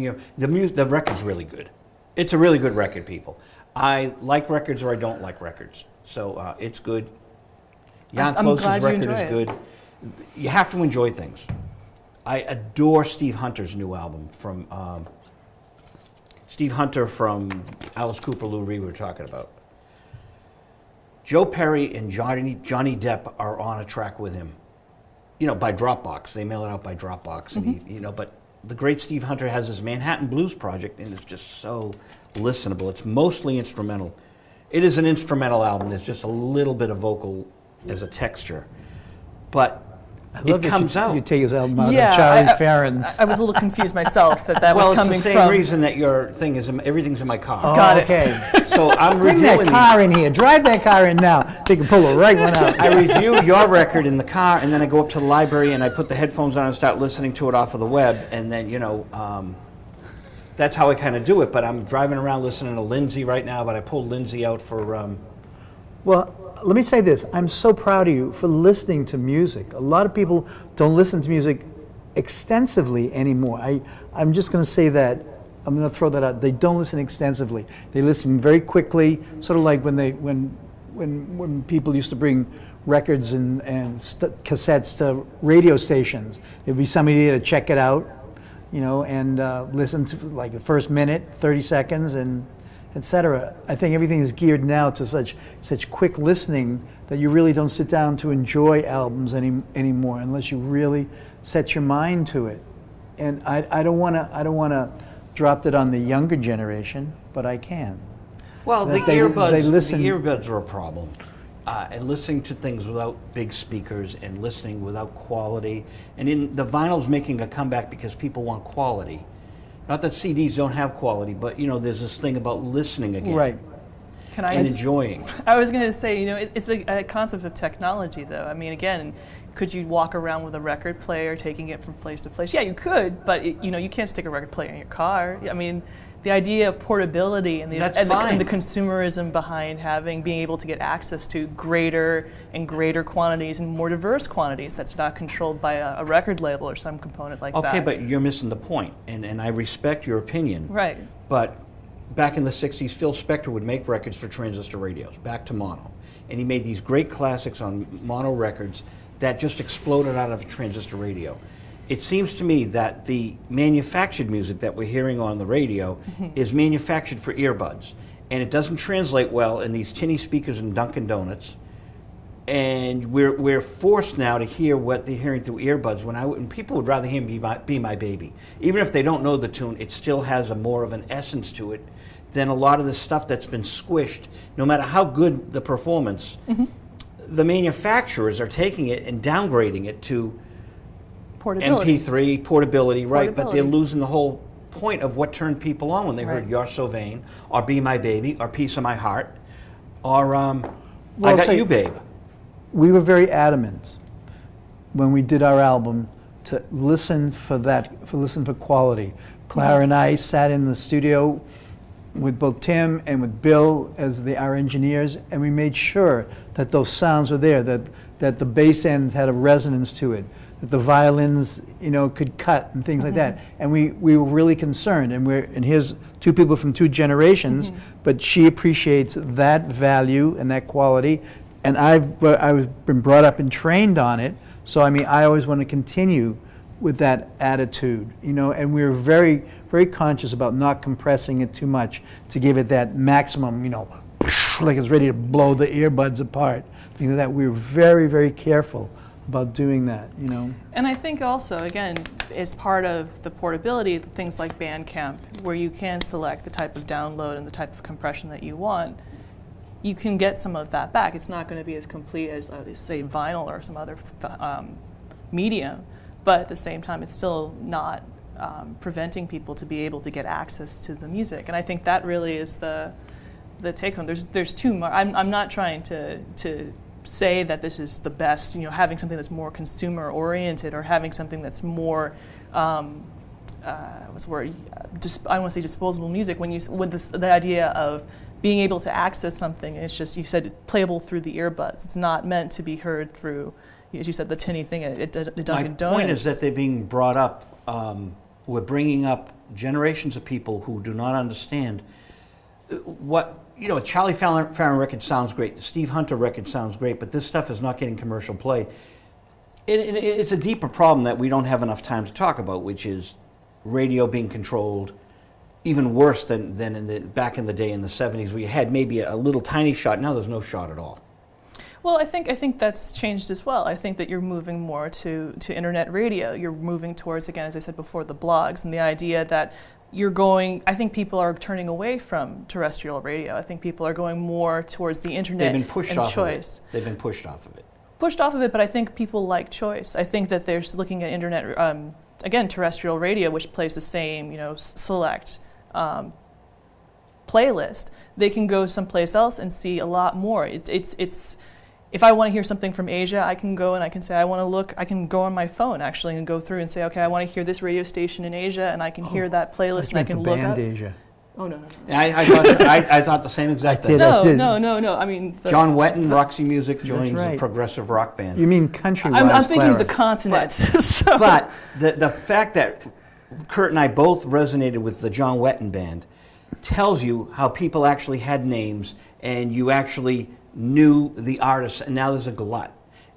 The record's really good. It's a really good record, people. I like records or I don't like records, so it's good. Jan Kloos's record is good. You have to enjoy things. I adore Steve Hunter's new album from Steve Hunter from Alice Cooper, Lou Reed we were talking about. Joe Perry and Johnny Depp are on a track with him, by Dropbox. They mail it out by Dropbox, and but the great Steve Hunter has his Manhattan Blues project, and it's just so listenable. It's mostly instrumental. It is an instrumental album. There's just a little bit of vocal as a texture, but it comes out. You take his album out of Charlie Farron's. I was a little confused myself that was coming from. Well, it's the same reason that your thing is, everything's in my car. Oh, Got it. Okay. So I'm Bring reviewing that car in here. Drive that car in now. They can pull the right one out. I review your record in the car, and then I go up to the library and I put the headphones on and start listening to it off of the web, and then that's how I kind of do it. But I'm driving around listening to Lindsay right now. But I pulled Lindsay out for. Well, let me say this. I'm so proud of you for listening to music. A lot of people don't listen to music extensively anymore. I'm just going to say that. I'm going to throw that out. They don't listen extensively. They listen very quickly, sort of like when people used to bring records and cassettes to radio stations. There'd be somebody there to check it out, and listen to like the first minute, 30 seconds, and etc. I think everything is geared now to such quick listening that you really don't sit down to enjoy albums anymore unless you really set your mind to it. And I don't want to drop that on the younger generation, but I can. Well, the earbuds are a problem. And listening to things without big speakers and listening without quality. And the vinyl's making a comeback because people want quality. Not that CDs don't have quality, but there's this thing about listening again. Right. And enjoying. I was going to say, it's a concept of technology, though. I mean, again, could you walk around with a record player, taking it from place to place? Yeah, you could, but you can't stick a record player in your car. I mean, the idea of portability and the consumerism behind being able to get access to greater and greater quantities and more diverse quantities that's not controlled by a record label or some component like that. Okay, but you're missing the point, and I respect your opinion. Right. But back in the 60s, Phil Spector would make records for transistor radios, back to mono. And he made these great classics on mono records that just exploded out of a transistor radio. It seems to me that the manufactured music that we're hearing on the radio is manufactured for earbuds. And it doesn't translate well in these tinny speakers in Dunkin' Donuts. And we're forced now to hear what they're hearing through earbuds when people would rather hear Be My Baby. Even if they don't know the tune, it still has more of an essence to it than a lot of the stuff that's been squished. No matter how good the performance, the manufacturers are taking it and downgrading it to portability. MP3, portability, right, but they're losing the whole point of what turned people on when they heard You're So Vain, or Be My Baby, or Piece of My Heart, or I Got You, Babe. We were very adamant when we did our album to listen for quality. Clara and I sat in the studio with both Tim and with Bill as our engineers, and we made sure that those sounds were there, that the bass end had a resonance to it, that the violins, could cut and things like that. And we were really concerned. And here's two people from two generations, but she appreciates that value and that quality. And I've been brought up and trained on it. So I always want to continue with that attitude, And we're very, very conscious about not compressing it too much to give it that maximum, like it's ready to blow the earbuds apart. Things like that. We're very, very careful about doing that, And I think also, again, as part of the portability, things like Bandcamp, where you can select the type of download and the type of compression that you want, you can get some of that back. It's not going to be as complete as, say, vinyl or some other medium, but at the same time, it's still not preventing people to be able to get access to the music. And I think that really is the take home. There's two. I'm not trying to say that this is the best, having something that's more consumer oriented or having something that's more, what's the word? I want to say disposable music. With the idea of being able to access something, it's just, you said, playable through the earbuds. It's not meant to be heard through, as you said, the tinny thing at Dunkin' Donuts. My point is that they're being brought up we're bringing up generations of people who do not understand what, a Charlie Farron record sounds great, the Steve Hunter record sounds great, but this stuff is not getting commercial play. It's a deeper problem that we don't have enough time to talk about, which is radio being controlled even worse than back in the day in the 70s, where you had maybe a little tiny shot. Now there's no shot at all. Well, I think that's changed as well. I think that you're moving more to internet radio. You're moving towards, again, as I said before, the blogs, and the idea that I think people are turning away from terrestrial radio. I think people are going more towards the internet and choice. They've been pushed off of it. Pushed off of it, but I think people like choice. I think that they're looking at internet, again, terrestrial radio, which plays the same, select playlist. They can go someplace else and see a lot more. It's if I want to hear something from Asia, I can go and I can say, I can go on my phone actually and go through and say, okay, I want to hear this radio station in Asia, and I can hear that playlist and I can look up. Asia. Oh, no. I thought the same exact thing. No. I mean, John Wetton, Roxy Music, joins a progressive rock band. You mean country-wise, I'm thinking Clara. the continent. But the fact that Curt and I both resonated with the John Wetton band tells you how people actually had names, and you actually knew the artists, and now there's a glut.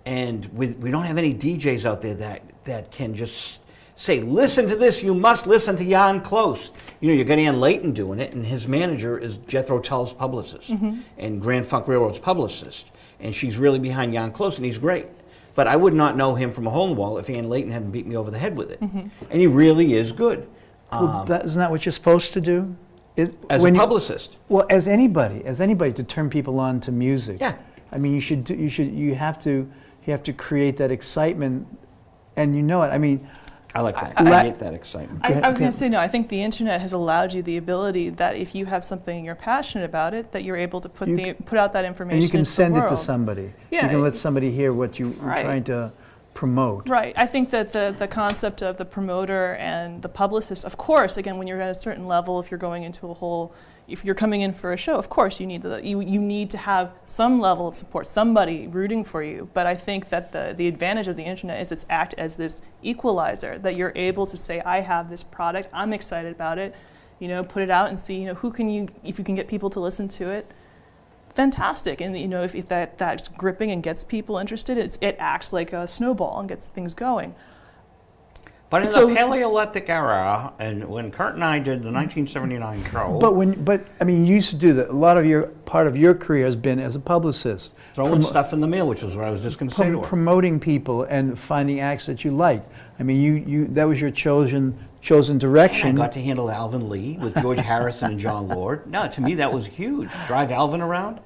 And we don't have any DJs out there that can just say, listen to this, you must listen to Jan Close. You got Ian Layton doing it, and his manager is Jethro Tull's publicist and Grand Funk Railroad's publicist. And she's really behind Jan Close, and he's great. But I would not know him from a hole in the wall if Ian Layton hadn't beat me over the head with it. And he really is good. Well, isn't that what you're supposed to do? As a publicist. Well, as anybody, to turn people on to music. Yeah. I mean, you have to create that excitement, and you know it. I mean, I like that. I hate that excitement. I was going to say, no, I think the internet has allowed you the ability that if you have something and you're passionate about it, that you're able to put out that information and you can into send the it to world. somebody. Yeah, you can let somebody hear what you're trying to promote. Right. I think that the concept of the promoter and the publicist, of course, again, when you're at a certain level, if you're going into if you're coming in for a show, of course you need to have some level of support, somebody rooting for you. But I think that the advantage of the internet is it's act as this equalizer, that you're able to say, I have this product, I'm excited about it, put it out and see, if you can get people to listen to it, fantastic. And if that's gripping and gets people interested, it acts like a snowball and gets things going. But in the Paleolithic era, and when Curt and I did the 1979 show, but I mean, you used to do that. A lot of part of your career has been as a publicist, throwing stuff in the mail, which is what I was just going to say to her. Promoting people and finding acts that you liked. I mean, you that was your chosen direction. And I got to handle Alvin Lee with George Harrison and John Lord. No, to me that was huge. Drive Alvin around.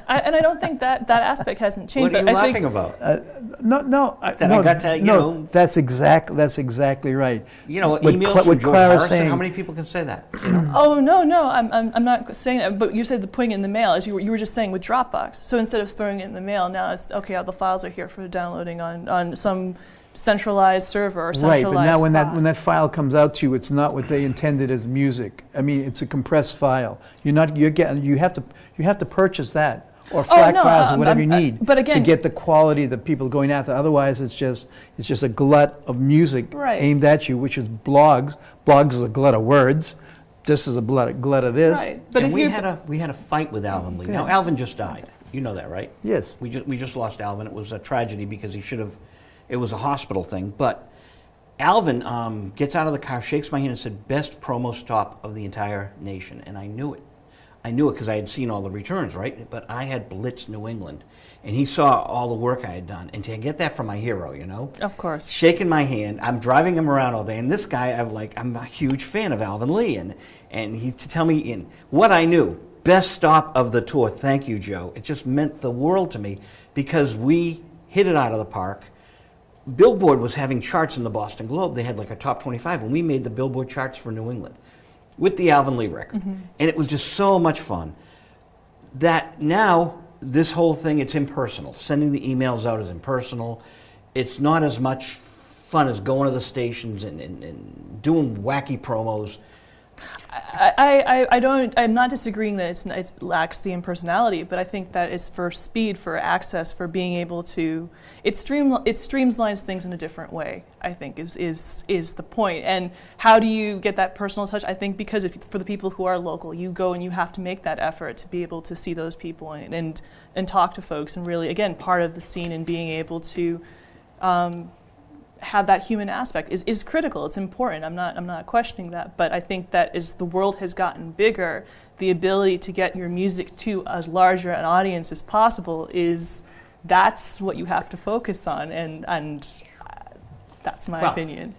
And I don't think that aspect hasn't changed. What are you laughing about? That's exactly right. Emails from George Harrison. How many people can say that? Oh no, I'm not saying that. But you said the putting it in the mail, as you were just saying with Dropbox. So instead of throwing it in the mail, now it's okay. All the files are here for downloading on some centralized server or centralized Right, but now spot. when that file comes out to you, it's not what they intended as music. I mean, it's a compressed file. You have to purchase that or FLAC files or whatever you need but again, to get the quality that people are going after. Otherwise, it's just a glut of music aimed at you, which is blogs. Blogs is a glut of words. This is a glut of this. Right, but and we had a fight with Alvin Lee. Now Alvin just died. You know that, right? Yes. We just lost Alvin. It was a tragedy because he should have. It was a hospital thing, but Alvin gets out of the car, shakes my hand, and said, "Best promo stop of the entire nation." And I knew it. I knew it because I had seen all the returns, right? But I had blitzed New England, and he saw all the work I had done. And to get that from my hero, Of course. shaking my hand, I'm driving him around all day, and this guy, I'm a huge fan of Alvin Lee, and he to tell me in what I knew, best stop of the tour. Thank you, Joe. It just meant the world to me because we hit it out of the park. Billboard was having charts in the Boston Globe. They had like a top 25, and we made the Billboard charts for New England with the Alvin Lee record. And it was just so much fun that now this whole thing, it's impersonal. Sending the emails out is impersonal. It's not as much fun as going to the stations and doing wacky promos. I'm not disagreeing that it lacks the impersonality, but I think that it's for speed, for access, for being able to, it streamlines things in a different way, I think is the point. And how do you get that personal touch? I think because for the people who are local, you go and you have to make that effort to be able to see those people and talk to folks, and really, again, part of the scene and being able to have that human aspect is critical. It's important. I'm not questioning that, but I think that as the world has gotten bigger, the ability to get your music to as larger an audience as possible that's what you have to focus on, and that's my opinion.